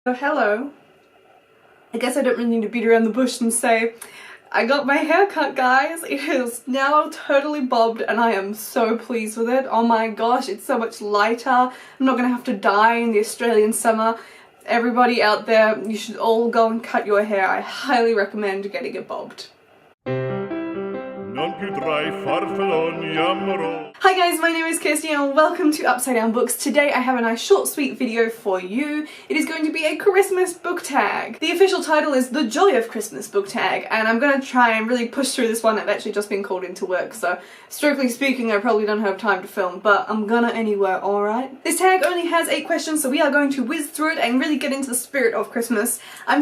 So hello. I guess I don't really need to beat around the bush and say I got my hair cut, guys. It is now totally bobbed and I am so pleased with it. Oh my gosh, it's so much lighter. I'm not gonna have to dye in the Australian summer. Everybody out there, you should all go and cut your hair. I highly recommend getting it bobbed. Hi guys, my name is Kirsty and welcome to Upside Down Books. Today I have a nice short sweet video for you. It is going to be a Christmas book tag. The official title is The Joy of Christmas Book Tag, and I'm going to try and really push through this one. I've actually just been called into work, so strictly speaking I probably don't have time to film, but I'm gonna anyway, alright? This tag only has 8 questions, so we are going to whiz through it and really get into the spirit of Christmas. I'm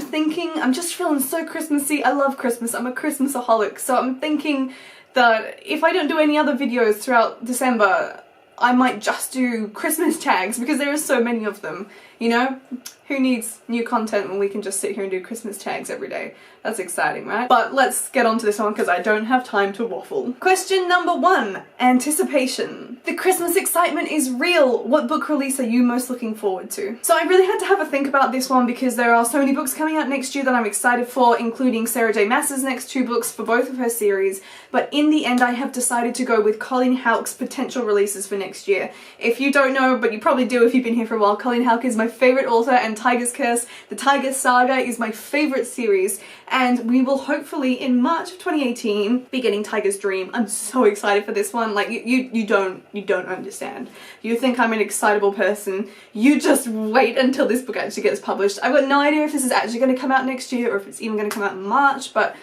just feeling so Christmassy. I love Christmas. I'm a Christmasaholic, so I'm thinking that if I don't do any other videos throughout December, I might just do Christmas tags because there are so many of them, you know? Who needs new content when we can just sit here and do Christmas tags every day? That's exciting, right? But let's get on to this one because I don't have time to waffle. Question number 1, anticipation. The Christmas excitement is real. What book release are you most looking forward to? So I really had to have a think about this one because there are so many books coming out next year that I'm excited for, including Sarah J Maas's next 2 books for both of her series. But in the end, I have decided to go with Colleen Houck's potential releases for next year. If you don't know, but you probably do if you've been here for a while, Colleen Houck is my favourite author, and Tiger's Curse, the Tiger Saga, is my favourite series, and we will hopefully in March of 2018 be getting Tiger's Dream. I'm so excited for this one. Like, you don't understand. You think I'm an excitable person, you just wait until this book actually gets published. I've got no idea if this is actually going to come out next year or if it's even going to come out in March, but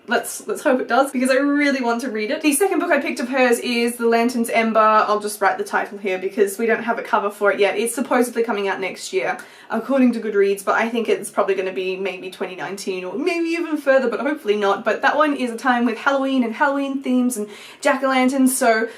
let's hope it does because I really want to read it. The second book I picked of hers is The Lantern's Ember. I'll just write the title here because we don't have a cover for it yet. It's supposedly coming out next year according to Goodreads, but I think it's probably going to be maybe 2019 or maybe even further, but hopefully not. But that one is a time with Halloween and Halloween themes and jack-o'-lanterns, so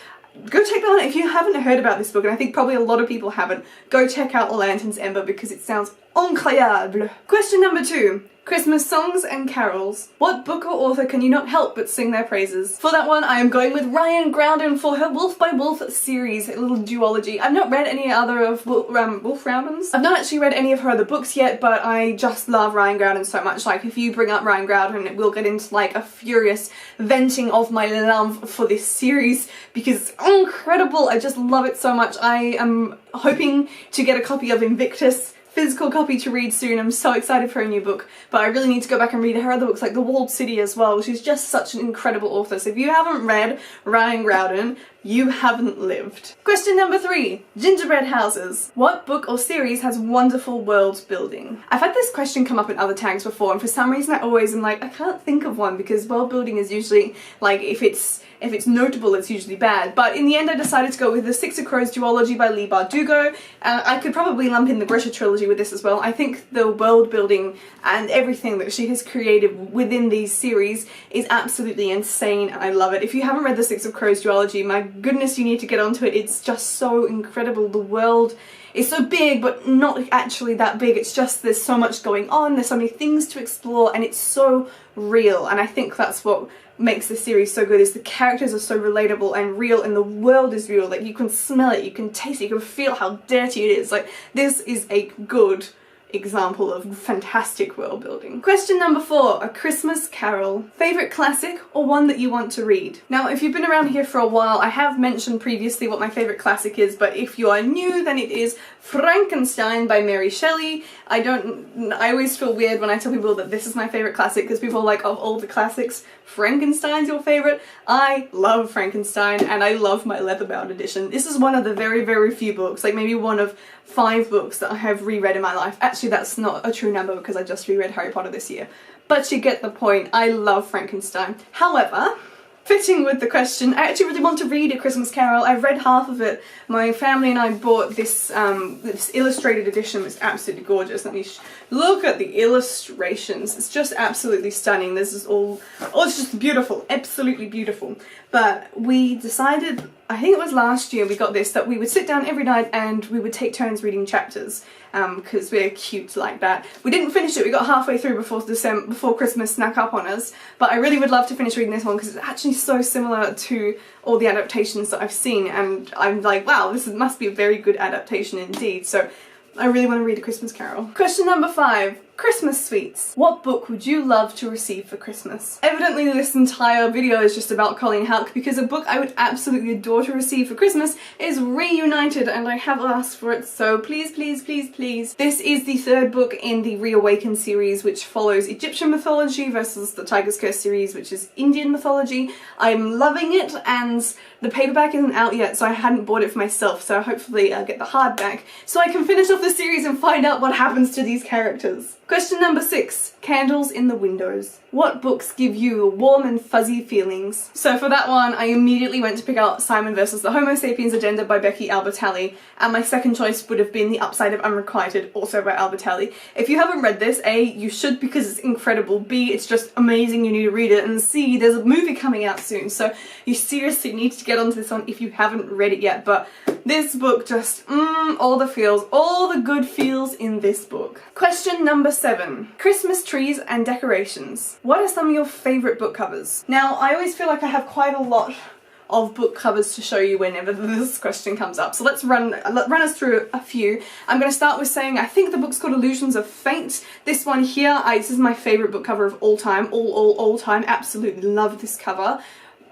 go check that one. If you haven't heard about this book, and I think probably a lot of people haven't, go check out The Lantern's Ember because it sounds incroyable. Question number 2. Christmas songs and carols. What book or author can you not help but sing their praises? For that one, I am going with Ryan Groudon for her Wolf by Wolf series, a little duology. I've not read any other of Wolf Roundman's. I've not actually read any of her other books yet, but I just love Ryan Groudon so much. Like, if you bring up Ryan Groudon, we'll get into like a furious venting of my love for this series because it's incredible. I just love it so much. I am hoping to get a copy of Invictus, physical copy to read soon. I'm so excited for a new book, but I really need to go back and read her other books like The Walled City as well. She's just such an incredible author. So if you haven't read Ryan Groudon, you haven't lived. Question number 3. Gingerbread houses. What book or series has wonderful world building? I've had this question come up in other tags before, and for some reason I always am like, I can't think of one because world building is usually like, if it's notable, it's usually bad. But in the end I decided to go with the Six of Crows duology by Leigh Bardugo. I could probably lump in the Grisha trilogy with this as well. I think the world building and everything that she has created within these series is absolutely insane and I love it. If you haven't read the Six of Crows duology, my goodness, you need to get onto it. It's just so incredible. The world is so big, but not actually that big. It's just there's so much going on, there's so many things to explore, and it's so real. And I think that's what makes the series so good, is the characters are so relatable and real, and the world is real. Like, you can smell it, you can taste it, you can feel how dirty it is. Like, this is a good example of fantastic world building. Question number 4, a Christmas carol. Favourite classic or one that you want to read? Now, if you've been around here for a while, I have mentioned previously what my favourite classic is, but if you are new, then it is Frankenstein by Mary Shelley. I always feel weird when I tell people that this is my favourite classic because people are like, of all the classics, Frankenstein's your favourite? I love Frankenstein and I love my leather-bound edition. This is one of the very, very few books, like maybe one of 5 books that I have reread in my life. Actually, that's not a true number because I just reread Harry Potter this year. But you get the point. I love Frankenstein. However, fitting with the question, I actually really want to read A Christmas Carol. I've read half of it. My family and I bought this this illustrated edition. It's absolutely gorgeous. Let me look at the illustrations. It's just absolutely stunning. This is all, oh, it's just beautiful, absolutely beautiful. But we decided, I think it was last year we got this, that we would sit down every night and we would take turns reading chapters because we're cute like that. We didn't finish it, we got halfway through before Christmas snuck up on us, but I really would love to finish reading this one because it's actually so similar to all the adaptations that I've seen, and I'm like, wow, this must be a very good adaptation indeed. So I really want to read A Christmas Carol. Question number 5. Christmas sweets. What book would you love to receive for Christmas? Evidently this entire video is just about Colleen Houck, because a book I would absolutely adore to receive for Christmas is Reunited, and I have asked for it, so please, please, please, please. This is the 3rd book in the Reawakened series, which follows Egyptian mythology versus the Tiger's Curse series, which is Indian mythology. I'm loving it, and the paperback isn't out yet, so I hadn't bought it for myself, so hopefully I'll get the hardback so I can finish off the series and find out what happens to these characters. Question number 6. Candles in the windows. What books give you warm and fuzzy feelings? So for that one, I immediately went to pick out Simon vs. the Homo Sapiens Agenda by Becky Albertalli, and my second choice would have been The Upside of Unrequited, also by Albertalli. If you haven't read this, A, you should because it's incredible, B, it's just amazing, you need to read it, and C, there's a movie coming out soon, so you seriously need to get onto this one if you haven't read it yet. But this book just, all the feels, all the good feels in this book. Question number 7. Christmas trees and decorations. What are some of your favourite book covers? Now, I always feel like I have quite a lot of book covers to show you whenever this question comes up. So let's run us through a few. I'm going to start with saying I think the book's called Illusions of Fate. This one here, this is my favourite book cover of all time. All time. Absolutely love this cover.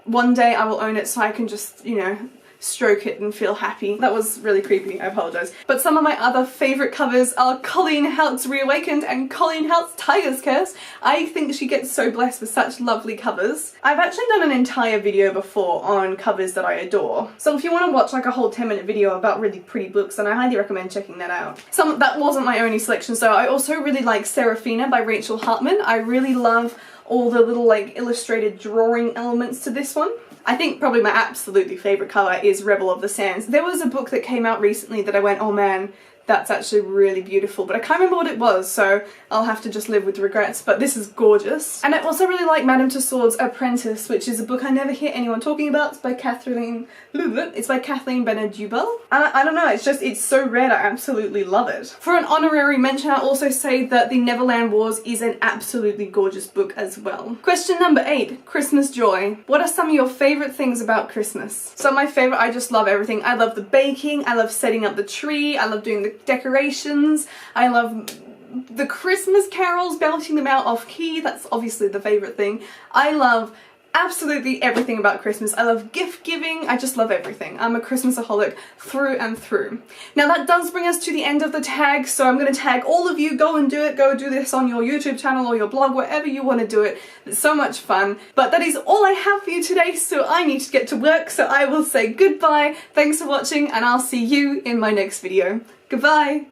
One day I will own it so I can just, you know, stroke it and feel happy. That was really creepy, I apologise. But some of my other favourite covers are Colleen Houck's Reawakened and Colleen Houck's Tiger's Curse. I think she gets so blessed with such lovely covers. I've actually done an entire video before on covers that I adore. So if you want to watch like a whole 10-minute video about really pretty books, then I highly recommend checking that out. That wasn't my only selection, so I also really like Seraphina by Rachel Hartman. I really love all the little like illustrated drawing elements to this one. I think probably my absolutely favourite colour is Rebel of the Sands. There was a book that came out recently that I went, oh man, that's actually really beautiful, but I can't remember what it was, so I'll have to just live with regrets, but this is gorgeous. And I also really like Madame Tussauds Apprentice, which is a book I never hear anyone talking about. It's by Kathleen Benedubel. And I don't know, it's so red, I absolutely love it. For an honorary mention, I'll also say that The Neverland Wars is an absolutely gorgeous book as well. Question number 8, Christmas joy. What are some of your favourite things about Christmas? So my favourite, I just love everything. I love the baking, I love setting up the tree, I love doing the decorations, I love the Christmas carols, belting them out off key, that's obviously the favourite thing. I love absolutely everything about Christmas. I love gift giving, I just love everything. I'm a Christmasaholic through and through. Now that does bring us to the end of the tag, so I'm going to tag all of you, go and do it, go do this on your YouTube channel or your blog, wherever you want to do it. It's so much fun. But that is all I have for you today, so I need to get to work, so I will say goodbye, thanks for watching, and I'll see you in my next video. Goodbye!